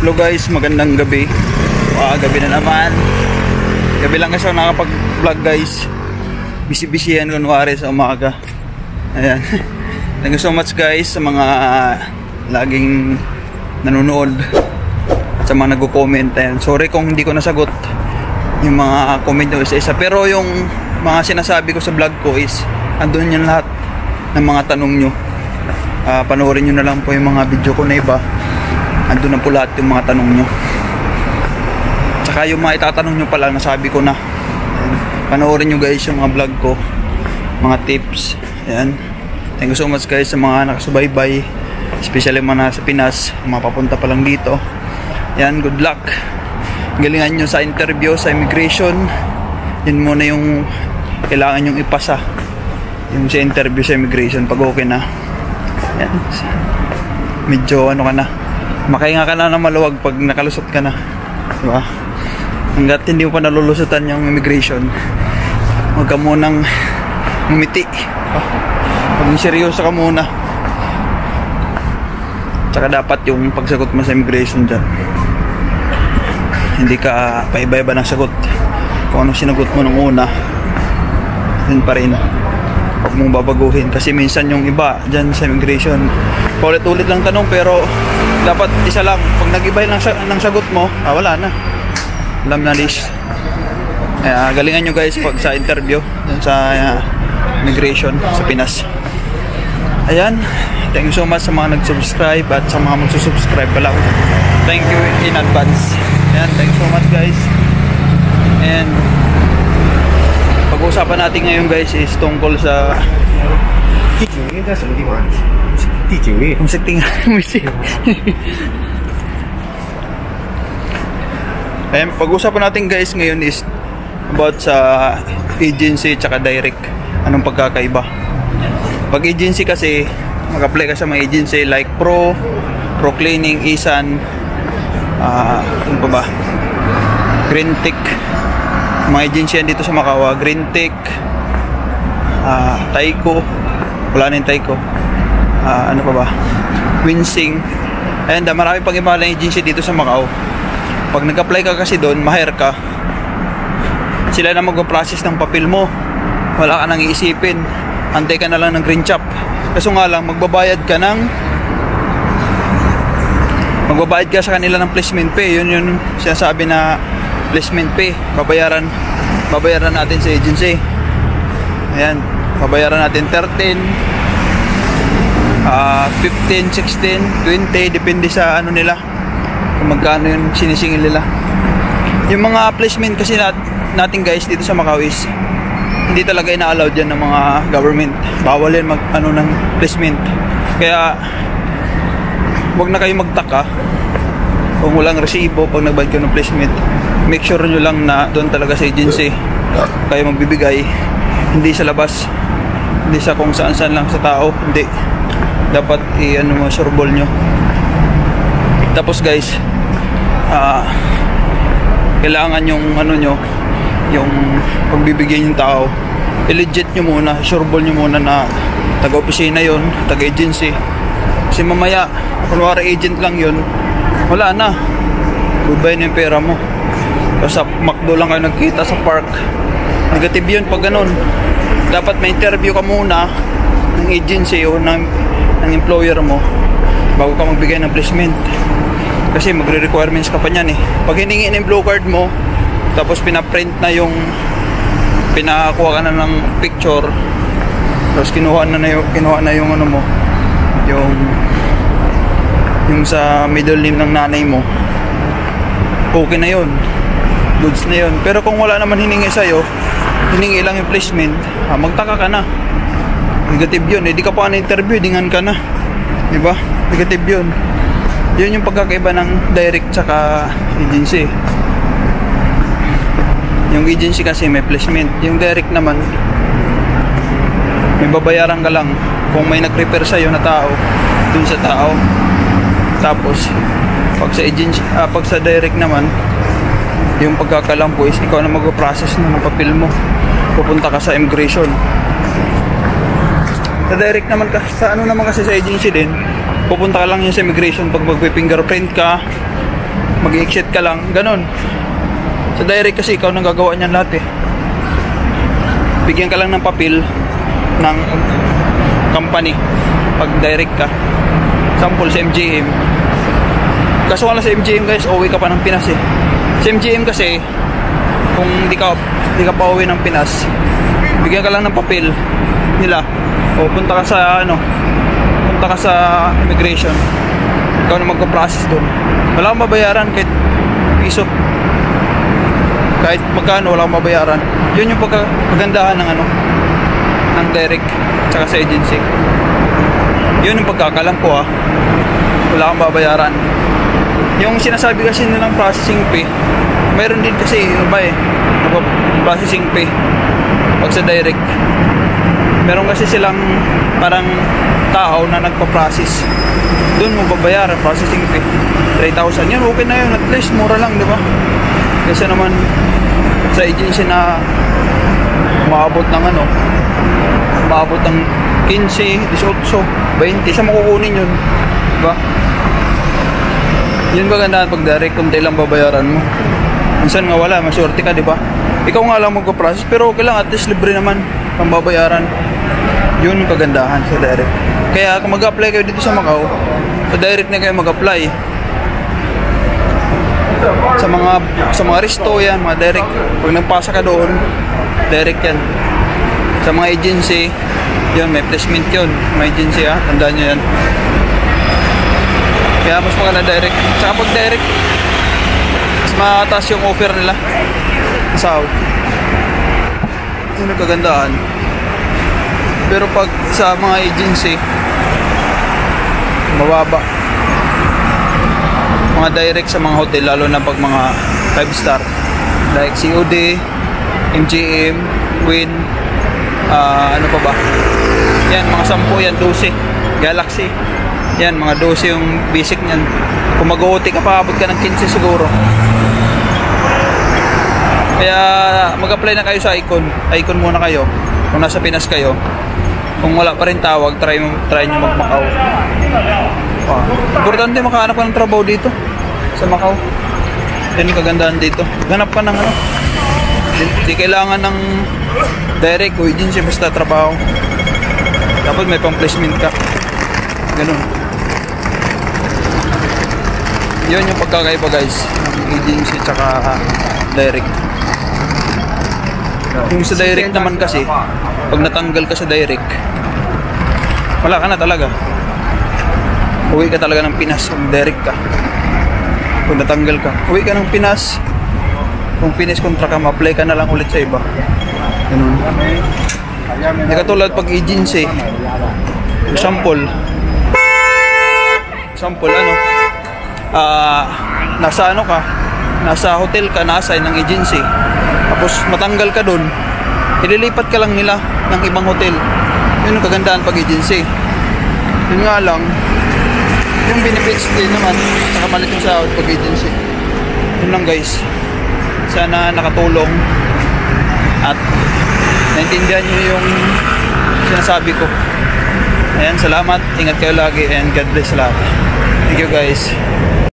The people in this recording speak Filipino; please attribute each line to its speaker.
Speaker 1: Hello guys, magandang gabi. Gabi na naman. Gabi lang kasi ako nakapag-vlog guys. Busy-busy yan kunwari sa umaga. Ayan. Thank you so much guys sa mga laging nanonood at sa mga nagko-comment. Ayan. Sorry kung hindi ko nasagot yung mga comment nyo isa-isa. Pero yung mga sinasabi ko sa vlog ko is andun yung lahat ng mga tanong nyo. Panoorin nyo na lang po yung mga video ko na iba. Andun na po lahat yung mga tanong nyo. Tsaka yung mga itatanong nyo pala, nasabi ko na. Ayan. Panoorin nyo guys yung mga vlog ko, mga tips. Ayan. Thank you so much guys sa mga nakasubaybay, especially mga nasa Pinas, mga papunta pa lang dito. Ayan, good luck. Galingan nyo sa interview, sa immigration. Yun muna yung kailangan nyong ipasa, yung sa interview sa immigration. Pag okay na, ayan, medyo ano ka na, makahinga ka na ng maluwag pag nakalusot ka na, diba? Hanggat hindi mo pa nalulusutan yung immigration, huwag ka munang ngumiti, maging seryoso ka muna. Tsaka dapat yung pagsagot mo sa immigration dyan, hindi ka paiba-iba ng sagot. Kung ano sinagot mo nung una, yun pa rin, huwag mong babaguhin. Kasi minsan yung iba dyan sa immigration, paulit-ulit lang tanong pero dapat isa lang. Pag nag-iba ng sagot mo, wala na, alam na list. Galingan nyo guys pag sa interview dyan sa immigration sa Pinas. Ayan, thank you so much sa mga nag-subscribe at sa mga magsusubscribe pa lang. Thank you in advance. Ayan, thank you so much guys. And pag-uusapan natin ngayon guys is tungkol sa kung sa tingin ayan, pag-uusapan natin guys ngayon is about sa agency tsaka direct. Anong pagkakaiba? Pag agency kasi, mag-apply ka sa mga agency like Pro Cleaning, Isan, ano pa ba, Green Tech, mga agency yan dito sa Macau. Green Tech, Taiko, wala na yung Taiko, ano pa ba, Winsing, and marami pang iba na agency dito sa Macau. Pag nag-apply ka kasi doon, ma-hire ka, sila na mag-process ng papel mo, wala ka nang iisipin, antay ka na lang ng green chop. Kaso nga lang, magbabayad ka sa kanila ng placement pay. Yun sinasabi na placement pay, babayaran natin sa agency. Ayan, babayaran natin 13, 15, 16, 20, depende sa ano nila, kung magkano yung sinisingil nila. Yung mga placement kasi natin guys dito sa Macau is hindi talaga ina-allowed yan ng mga government. Bawal yan mag-ano ng placement. Kaya wag na kayo magtaka kung walang resibo pag nagbayad kayo ng placement. Make sure nyo lang na doon talaga sa agency kayo magbibigay, hindi sa labas, hindi sa kung saan-saan lang sa tao. Hindi, dapat i-ano mo, sureball nyo. Tapos guys, kailangan yung ano nyo, yung pagbibigyan yung tao, i-legit nyo muna, sureball nyo muna na taga-opisina yun, taga-agency. Kasi mamaya, kunwari agent lang yun, wala na, goodbye na yung pera mo. Tapos sa McDo lang kayo nagkita sa park, negative yun pag ganun. Dapat may interview ka muna ng agency o ng employer mo bago ka magbigay ng placement. Kasi magre-requirements ka pa niyan eh. Pag hiningi ng blue card mo, tapos pinaprint na yung, pinakuha ka na ng picture, tapos kinuha na yung ano mo, yung sa middle name ng nanay mo, okay na yun, goods na yun. Pero kung wala naman hiningi sa'yo, hiningi lang yung placement, magtaka ka na, negative yun. Di ka pa na-interview, dingan ka na, diba? Negative yun. Yun yung pagkakaiba ng direct tsaka agency. Yung agency kasi may placement, yung direct naman may babayaran ka lang kung may nag-refer sa'yo na tao, dun sa tao. Tapos pag sa agency, pag sa direct naman, yung pagkakalampo is ikaw na mag-process ng papel mo, pupunta ka sa immigration. Sa direct naman, sa ano naman kasi sa agency din, pupunta ka lang yun sa immigration pag magpi-fingerprint ka, mag-exit ka lang, ganun. Sa direct kasi ikaw nang gagawa niyan lahat eh. Bigyan ka lang ng papel ng company pag direct ka. Sample sa MGM. Kaso wala sa MGM guys, uwi ka pa ng Pinas eh. Sa MGM kasi, kung di ka pa uwi ng Pinas, bigyan ka lang ng papel nila. O punta ka sa punta ka sa immigration. Ikaw na magpa-process doon. Wala kang mabayaran kahit piso. Kahit magkano wala kang mabayaran. Yun yung pagkagandahan ng ng direct tsaka sa agency. Yun yung pagkakalam ko wala kang babayaran. Yung sinasabi kasi nilang processing fee, mayroon din kasi iba processing fee pag sa direct. Meron kasi silang parang tao na nagpa-process, doon mo babayaran processing fee 3,000. Yan okay na yun, at least mura lang, di ba? Kasi naman sa agency na maabot ng maabot ng 15, 18, 20, sa makukunin yun, di ba? Yun ba ganda pag direct, kung lang babayaran mo. Minsan nga wala, masyurte ka, di ba? Ikaw nga lang magpa-process, pero okay lang, at least libre naman pang babayaran. Yun yung kagandahan sa direct. Kaya kung mag-apply kayo dito sa Macau, sa direct na kayo mag-apply. Sa mga resto yan, mga direct. Pag nagpasa ka doon, direct yan. Sa mga agency, yun, may placement yun. Mga agency tandaan nyo yan. Kaya mas maganda direct. Saka pag direct, mas mataas yung offer nila sa out. Yun yung kagandahan. Pero pag sa mga agency, mababa. Mga direct sa mga hotel, lalo na pag mga 5 star like COD, MGM, Queen, ano pa ba? Yan, mga 10 yan, 12 Galaxy. Yan, mga 12 yung basic niyan. Kung mag-OT ka pa, abot ka ng 15 siguro. Kaya mag-apply na kayo sa Icon muna kayo kung nasa Pinas kayo. Kung wala pa rin tawag, try nyo mag-Macau. Importante makahanap ka ng trabaho dito sa Macau. Yan yung kagandahan dito. Ganap ka ng di kailangan ng direct o agency, basta trabaho. Dapat may pang placement ka. Ganun. Yun yung pagkakaiba guys ng agency tsaka direct. Yung sa direct naman kasi, pag natanggal ka sa direct, wala ka na talaga. Uwi ka talaga ng Pinas kung direct ka. Kung natanggal ka, uwi ka ng Pinas. Kung finish contract ka, ma-apply ka na lang ulit sa iba. Ganun. Hindi katulad pag agency, sample nasa hotel ka, na-assign ng agency, tapos matanggal ka dun, ililipat ka lang nila ng ibang hotel. Yun yung kagandahan pag agency. Yun nga lang, yung benefits din naman, nakamalit yung sahod pag agency. Yun lang guys, sana nakatulong at naintindihan nyo yung sinasabi ko. Ayan, salamat, ingat kayo lagi, and God bless lahat. Thank you guys.